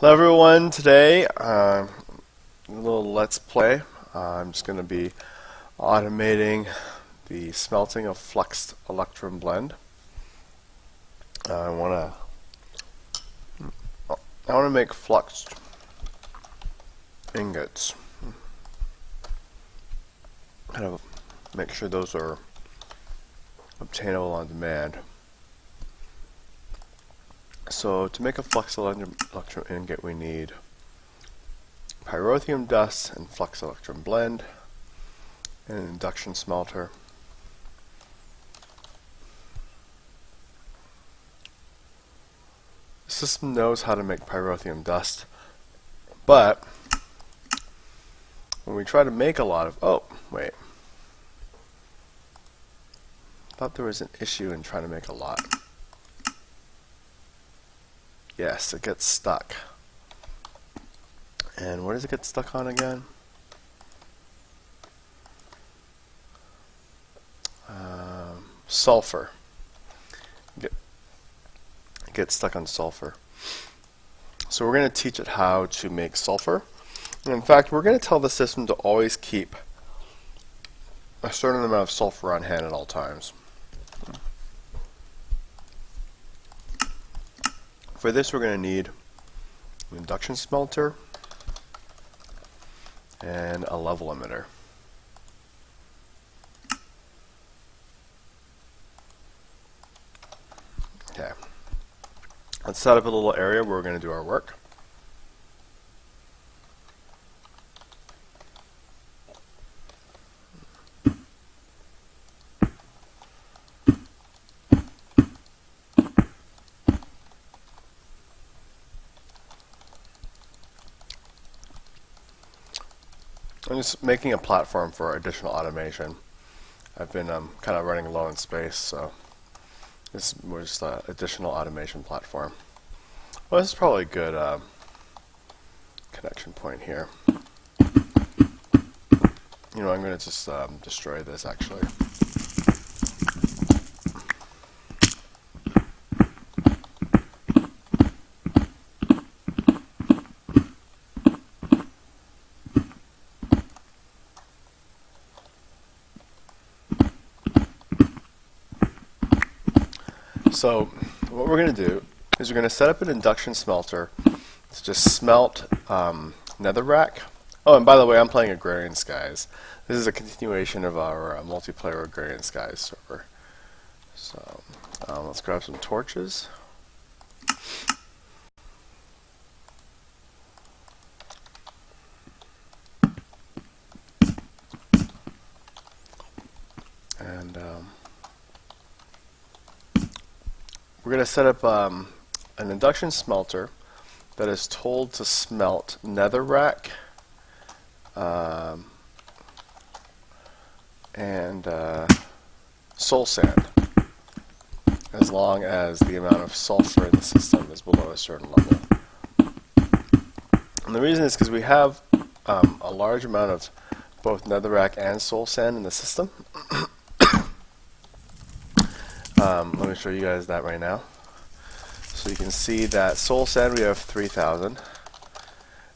Hello everyone, today a little let's play. I'm just going to be automating the smelting of Fluxed Electrum Blend. I want to make fluxed ingots. Kind of make sure those are obtainable on demand. So to make a Fluxed Electrum ingot, we need Pyrotheum Dust and Fluxed Electrum Blend and an Induction Smelter. The system knows how to make Pyrotheum Dust, but when we try to make a lot of... oh, wait. I thought there was an issue in trying to make a lot. Yes, it gets stuck. And what does it get stuck on again? Sulfur. It gets stuck on sulfur. So we're going to teach it how to make sulfur. And in fact, we're going to tell the system to always keep a certain amount of sulfur on hand at all times. For this, we're going to need an induction smelter and a level emitter. Okay. Let's set up a little area where we're going to do our work. I'm just making a platform for additional automation. I've been kind of running low in space, so this was just an additional automation platform. Well, this is probably a good connection point here. You know, I'm going to just destroy this actually. So what we're going to do is we're going to set up an induction smelter to just smelt netherrack. Oh, and by the way, I'm playing Agrarian Skies. This is a continuation of our multiplayer Agrarian Skies server. So let's grab some torches. And we're going to set up an induction smelter that is told to smelt netherrack and soul sand, as long as the amount of sulfur in the system is below a certain level. And the reason is because we have a large amount of both netherrack and soul sand in the system. Let me show you guys that right now. So you can see that soul sand we have 3,000,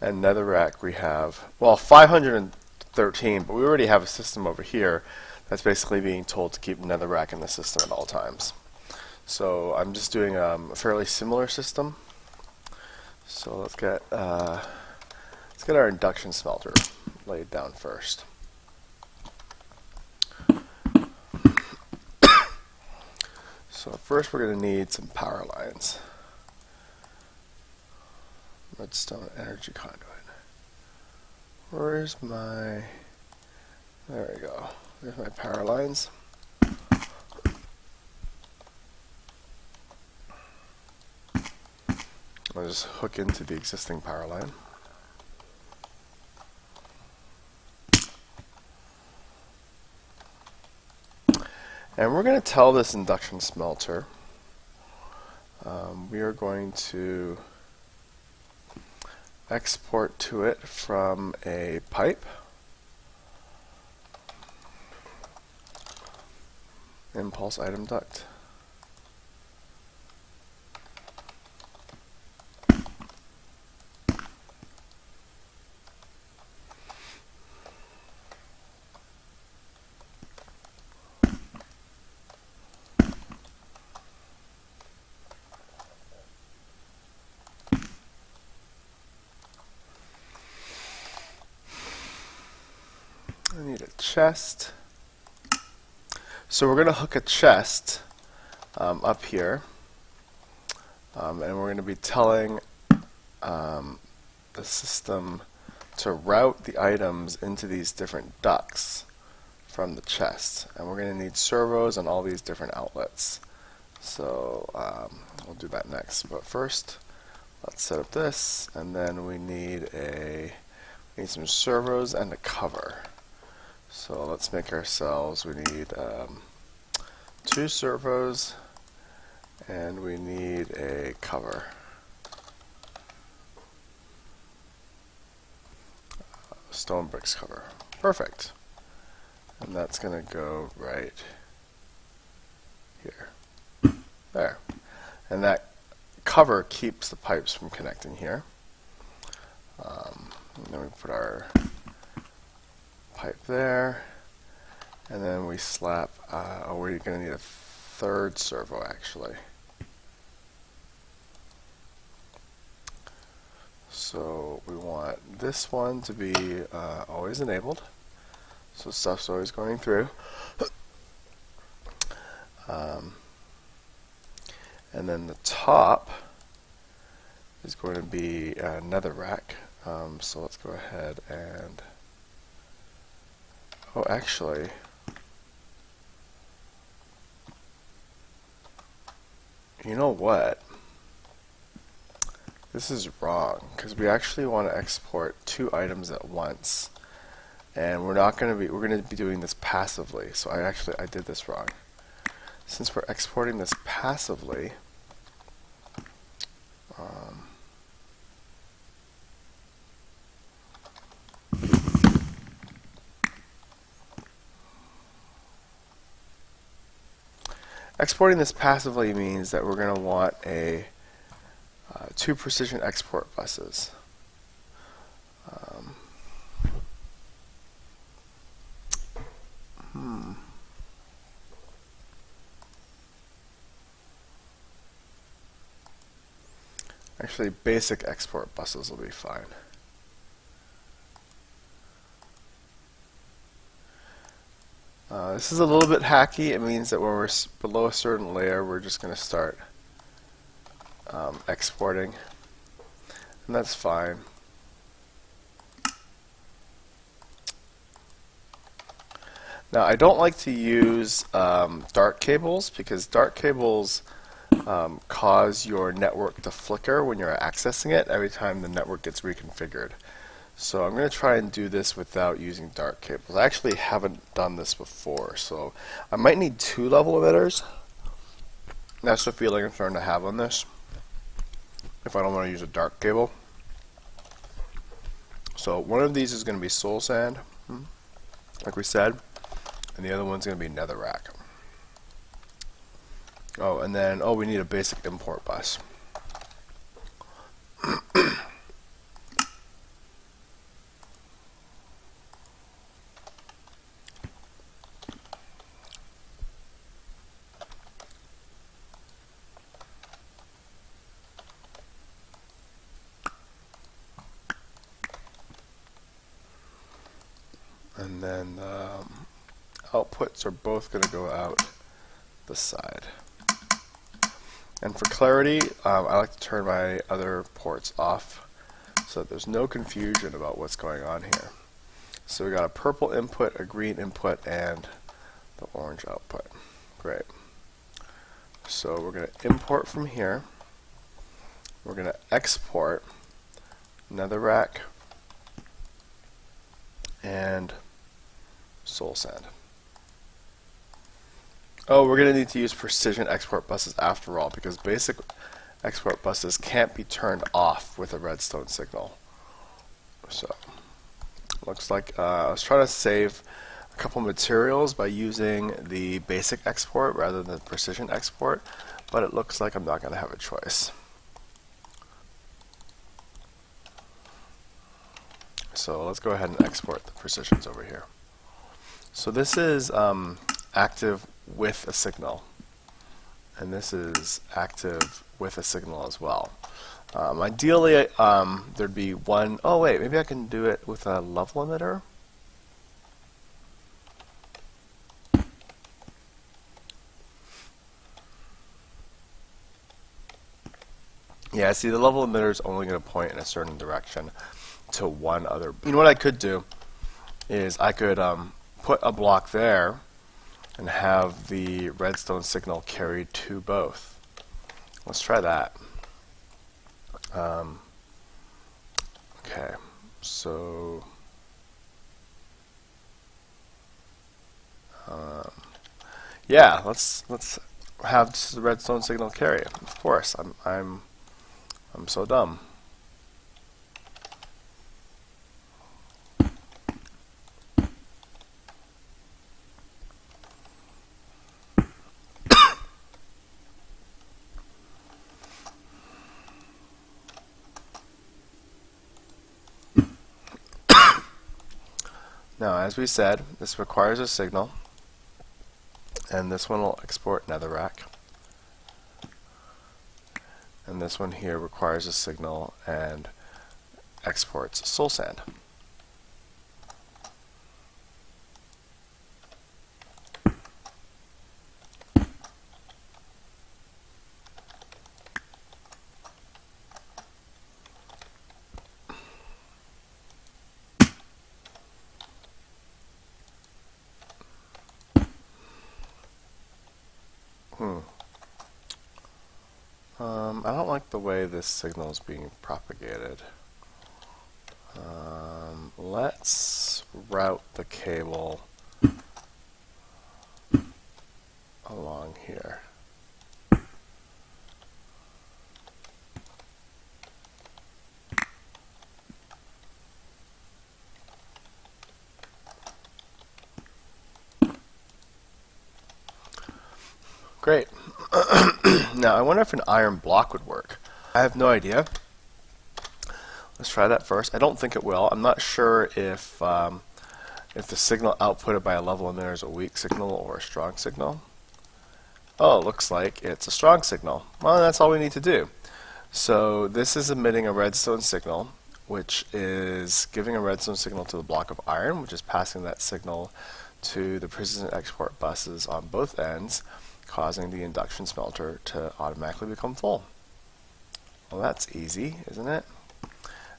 and netherrack we have, well, 513, but we already have a system over here that's basically being told to keep netherrack in the system at all times. So I'm just doing a fairly similar system. So let's get our induction smelter laid down first. So first we're going to need some power lines. Redstone energy conduit. Where's my... there we go. There's my power lines. I'll just hook into the existing power line. And we're going to tell this induction smelter we are going to export to it from a pipe, impulse item duct. chest. So we're going to hook a chest up here, and we're going to be telling the system to route the items into these different ducts from the chest, and we're going to need servos on all these different outlets. So we'll do that next, but first let's set up this, and then we need some servos and a cover. So let's make ourselves, we need 2 servos and we need a cover. Stone bricks cover. Perfect. And that's going to go right here. There. And that cover keeps the pipes from connecting here. And then we put our pipe there. And then we slap, we're going to need a 3rd servo actually. So we want this one to be always enabled. So stuff's always going through. And then the top is going to be nether rack. So let's go ahead and, oh actually, you know what? This is wrong, because we actually want to export 2 items at once. And we're going to be doing this passively. So I did this wrong. Since we're exporting this passively, exporting this passively means that we're going to want 2 precision export buses. Actually, basic export buses will be fine. This is a little bit hacky. It means that when we're below a certain layer, we're just going to start exporting, and that's fine. Now, I don't like to use dark cables, because dark cables cause your network to flicker when you're accessing it every time the network gets reconfigured. So I'm going to try and do this without using dark cables. I actually haven't done this before, so I might need 2 level emitters. That's the feeling I'm starting to have on this, if I don't want to use a dark cable. So one of these is going to be soul sand, like we said, and the other one's going to be netherrack. Oh, and then, we need a basic import bus. And then outputs are both going to go out the side. And for clarity, I like to turn my other ports off so that there's no confusion about what's going on here. So we got a purple input, a green input, and the orange output. Great. So we're going to import from here. We're going to export netherrack and soul sand. Oh, we're going to need to use precision export buses after all, because basic export buses can't be turned off with a redstone signal. So, looks like I was trying to save a couple materials by using the basic export rather than the precision export, but it looks like I'm not going to have a choice. So let's go ahead and export the precisions over here. So this is active with a signal, and this is active with a signal as well. Ideally, there'd be one, oh wait, maybe I can do it with a level emitter. Yeah, see, the level emitter is only going to point in a certain direction to one other. You know what I could do is I could put a block there and have the redstone signal carried to both. Let's try that. Okay, so yeah, let's have the redstone signal carry it. Of course, I'm so dumb. Now, as we said, this requires a signal, and this one will export netherrack. And this one here requires a signal and exports soul sand. I don't like the way this signal is being propagated. Let's route the cable along here. Great. Now, I wonder if an iron block would work. I have no idea. Let's try that first. I don't think it will. I'm not sure if the signal outputted by a level emitter is a weak signal or a strong signal. Oh, it looks like it's a strong signal. Well, that's all we need to do. So this is emitting a redstone signal, which is giving a redstone signal to the block of iron, which is passing that signal to the precision export buses on both ends, causing the induction smelter to automatically become full. Well, that's easy, isn't it?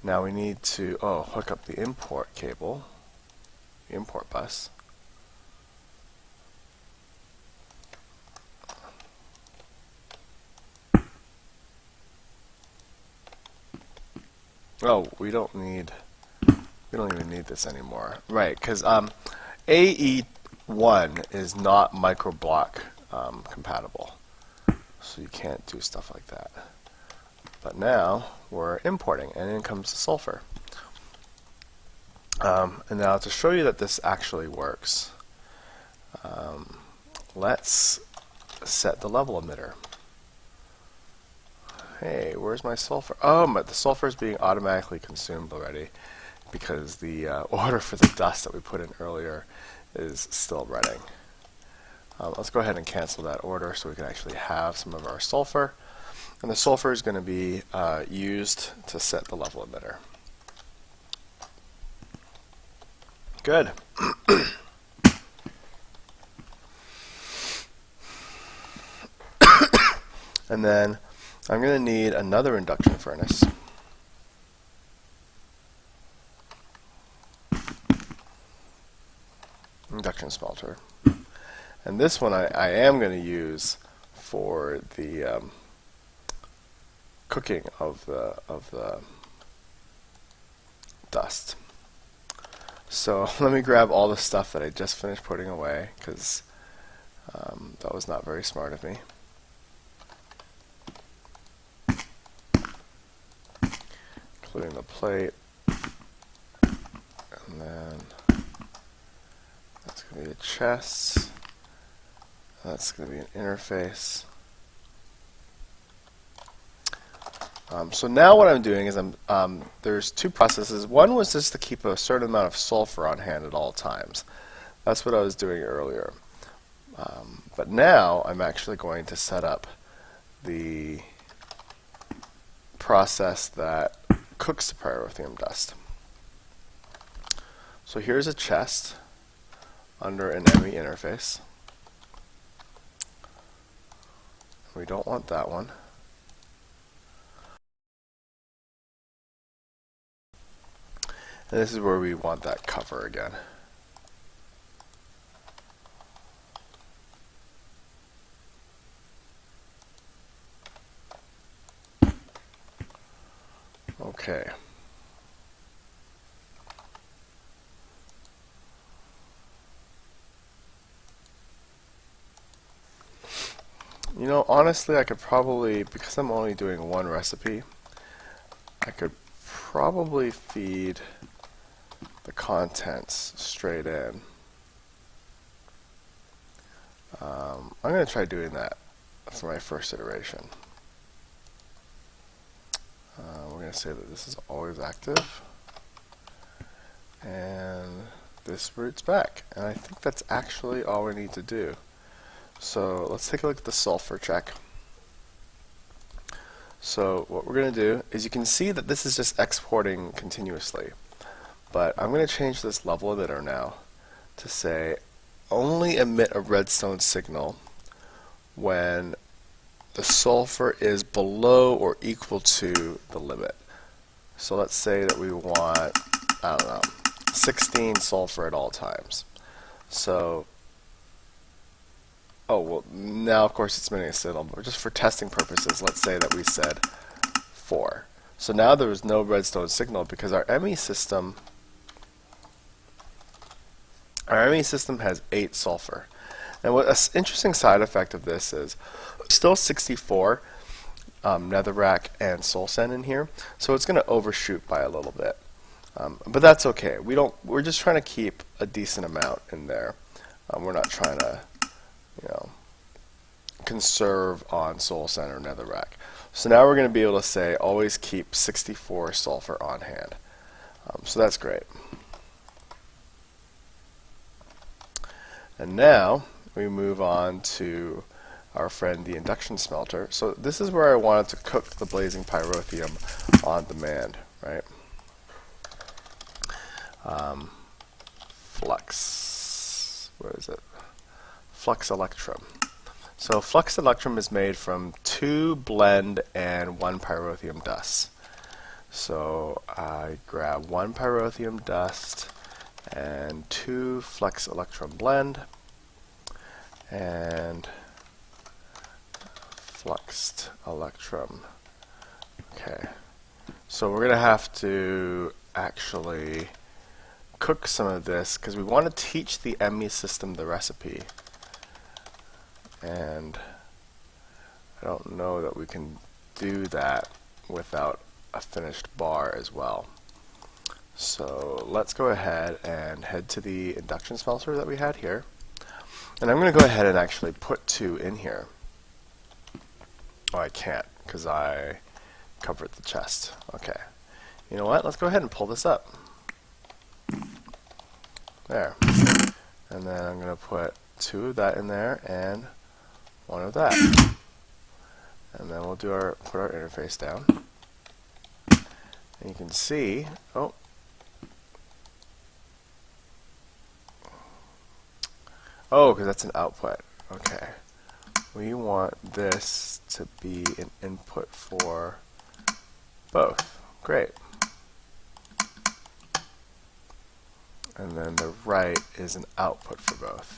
Now we need to hook up the import cable, the import bus. Oh, we don't even need this anymore, right? Because AE1 is not microblock compatible, so you can't do stuff like that. But now we're importing, and in comes the sulfur. And now to show you that this actually works, let's set the level emitter. Hey, where's my sulfur? Oh, but the sulfur is being automatically consumed already because the order for the dust that we put in earlier is still running. Let's go ahead and cancel that order so we can actually have some of our sulfur. And the sulfur is going to be used to set the level emitter. Good. And then I'm going to need another induction furnace. Induction smelter. And this one I am going to use for the cooking of the dust. So let me grab all the stuff that I just finished putting away, because that was not very smart of me. Including the plate, and then that's going to be a chest, that's going to be an interface. So now what I'm doing is there's two processes. One was just to keep a certain amount of sulfur on hand at all times. That's what I was doing earlier. But now I'm actually going to set up the process that cooks the pyrotheum dust. So here's a chest under an ME interface. We don't want that one. And this is where we want that cover again. Okay. You know, honestly, I could probably, because I'm only doing one recipe, I could probably feed the contents straight in. I'm going to try doing that for my first iteration. We're going to say that this is always active, and this roots back. And I think that's actually all we need to do. So let's take a look at the sulfur check. So what we're going to do is, you can see that this is just exporting continuously. But I'm going to change this level emitter now to say only emit a redstone signal when the sulfur is below or equal to the limit. So let's say that we want, I don't know, 16 sulfur at all times. So, oh, well, now of course it's emitting a signal, but just for testing purposes, let's say that we said 4. So now there is no redstone signal because our ME system has 8 sulfur. And what an interesting side effect of this is, still 64 netherrack and soul sand in here, so it's going to overshoot by a little bit. But that's okay. We're just trying to keep a decent amount in there. We're not trying to, conserve on soul sand or netherrack. So now we're going to be able to say always keep 64 sulfur on hand. So that's great. And now we move on to our friend the Induction Smelter. So this is where I wanted to cook the blazing pyrotheum on demand, right? Fluxed Electrum. So Fluxed Electrum is made from 2 blend and 1 Pyrotheum Dust. So I grab 1 Pyrotheum Dust and 2 Fluxed Electrum Blend and Fluxed Electrum. Okay, so we're going to have to actually cook some of this because we want to teach the ME system the recipe. And I don't know that we can do that without a finished bar as well. So let's go ahead and head to the induction smelter that we had here. And I'm going to go ahead and actually put 2 in here. Oh, I can't because I covered the chest. Okay. You know what? Let's go ahead and pull this up. There. And then I'm going to put 2 of that in there and 1 of that. And then we'll do put our interface down. And you can see, oh, because that's an output. Okay. We want this to be an input for both. Great. And then the right is an output for both.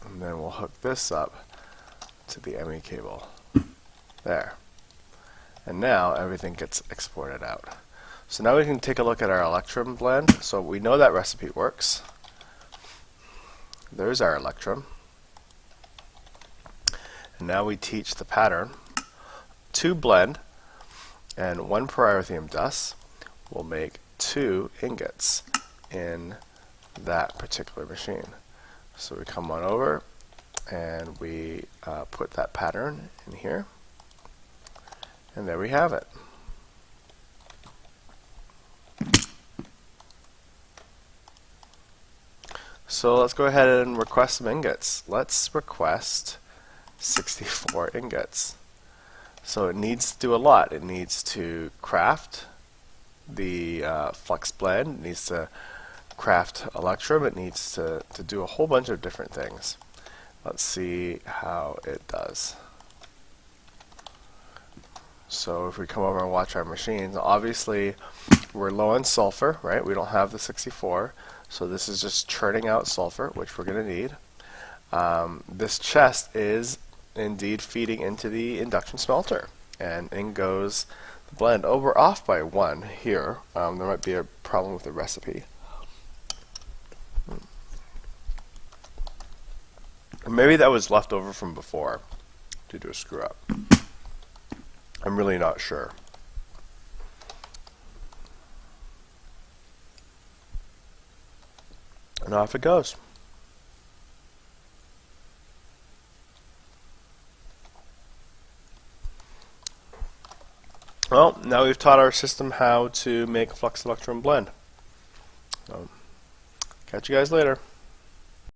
And then we'll hook this up to the ME cable. There. And now everything gets exported out. So now we can take a look at our Electrum blend. So we know that recipe works. There's our Electrum. And now we teach the pattern. 2 blend and 1 Pyrotheum Dust will make 2 ingots in that particular machine. So we come on over and we put that pattern in here, and there we have it. So let's go ahead and request some ingots. Let's request 64 ingots. So it needs to do a lot. It needs to craft the flux blend, it needs to craft Electrum, it needs to do a whole bunch of different things. Let's see how it does. So if we come over and watch our machines, obviously we're low on sulfur, right? We don't have the 64, so this is just churning out sulfur, which we're going to need. This chest is indeed feeding into the induction smelter, and in goes the blend. Oh, we're off by 1 here. There might be a problem with the recipe. Maybe that was left over from before due to a screw up. I'm really not sure. And off it goes. Well, now we've taught our system how to make a Fluxed Electrum Blend. So, catch you guys later.